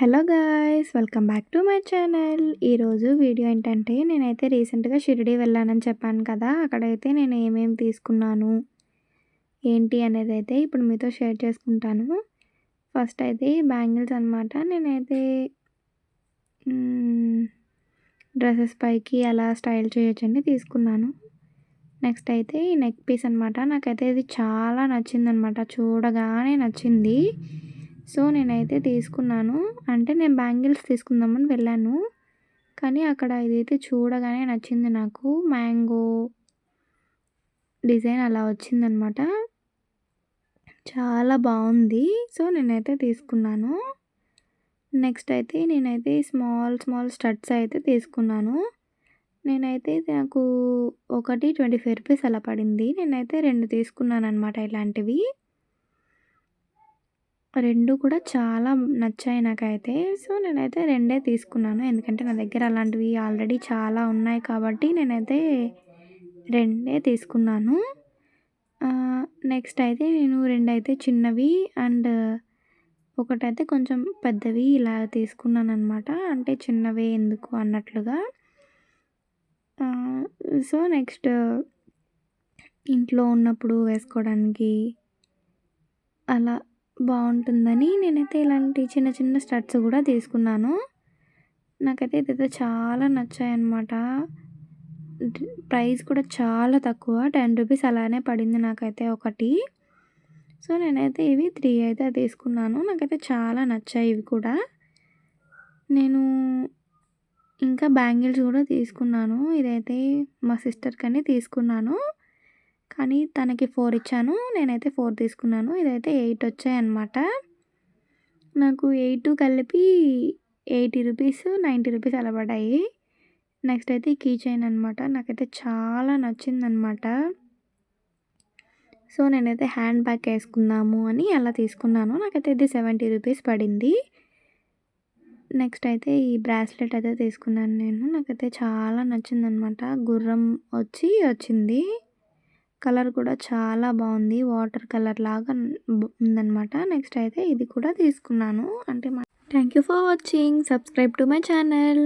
Hello guys, welcome back to my channel. ఈరోజు video ఏంటంటే, నేనైతే రీసెంట్గా షిరిడి వెళ్ళానని చెప్పాను కదా. అక్కడైతే నేను ఏమేమి తీసుకున్నాను ఏంటి అనేది అయితే ఇప్పుడు మీతో షేర్ చేసుకుంటాను. ఫస్ట్ అయితే బ్యాంగిల్స్ అనమాట. నేనైతే డ్రెస్సెస్ పైకి అలా స్టైల్ చేయొచ్చని తీసుకున్నాను. నెక్స్ట్ అయితే ఈ నెక్ పీస్ అనమాట. నాకైతే ఇది చాలా నచ్చిందనమాట, చూడగానే నచ్చింది. సో నేనైతే తీసుకున్నాను. అంటే నేను బ్యాంగిల్స్ తీసుకుందామని వెళ్ళాను, కానీ అక్కడ ఇదైతే చూడగానే నచ్చింది నాకు. మ్యాంగో డిజైన్ అలా వచ్చిందనమాట, చాలా బాగుంది. సో నేనైతే తీసుకున్నాను. నెక్స్ట్ అయితే నేనైతే స్మాల్ స్టడ్స్ అయితే తీసుకున్నాను. నేనైతే నాకు ఒకటి 25 రూపీస్ అలా పడింది. నేనైతే 2 తీసుకున్నాను అనమాట. ఇలాంటివి 2 కూడా చాలా నచ్చాయి నాకైతే. సో నేనైతే 2 తీసుకున్నాను, ఎందుకంటే నా దగ్గర అలాంటివి ఆల్రెడీ చాలా ఉన్నాయి కాబట్టి నేనైతే 2 తీసుకున్నాను. నెక్స్ట్ అయితే నేను 2 అయితే చిన్నవి అండ్ ఒకటైతే కొంచెం పెద్దవి ఇలా తీసుకున్నాను అనమాట. అంటే చిన్నవే ఎందుకు అన్నట్లుగా. సో నెక్స్ట్ ఇంట్లో ఉన్నప్పుడు వేసుకోవడానికి అలా బాగుంటుందని నేనైతే ఇలాంటి చిన్న స్టడ్స్ కూడా తీసుకున్నాను. నాకైతే ఇదైతే చాలా నచ్చాయన్నమాట. ప్రైస్ కూడా చాలా తక్కువ, 10 రూపీస్ అలానే పడింది నాకైతే ఒకటి. సో నేనైతే ఇవి 3 అయితే తీసుకున్నాను. నాకైతే చాలా నచ్చాయి ఇవి కూడా. నేను ఇంకా బ్యాంగిల్స్ కూడా తీసుకున్నాను. ఇదైతే మా సిస్టర్కని తీసుకున్నాను, కానీ తనకి 4 ఇచ్చాను, నేనైతే 4 తీసుకున్నాను. ఇదైతే 8 వచ్చాయన్నమాట. నాకు 8 కలిపి 80 రూపీస్ 90 రూపీస్ అలా పడ్డాయి. నెక్స్ట్ అయితే ఈ కీ చైన్ అనమాట. నాకైతే చాలా నచ్చిందనమాట. సో నేనైతే హ్యాండ్ బ్యాగ్ వేసుకుందాము అని అలా తీసుకున్నాను. నాకైతే ఇది 70 రూపీస్ పడింది. నెక్స్ట్ అయితే ఈ బ్రాస్లెట్ అయితే తీసుకున్నాను నేను. నాకైతే చాలా నచ్చిందనమాట. గుర్రం వచ్చింది. కలర్ కూడా చాలా బాగుంది, వాటర్ కలర్ లాగా ఉందన్నమాట. నెక్స్ట్ అయితే ఇది కూడా తీసుకున్నాను. అంటే thank you for watching. Subscribe to my channel.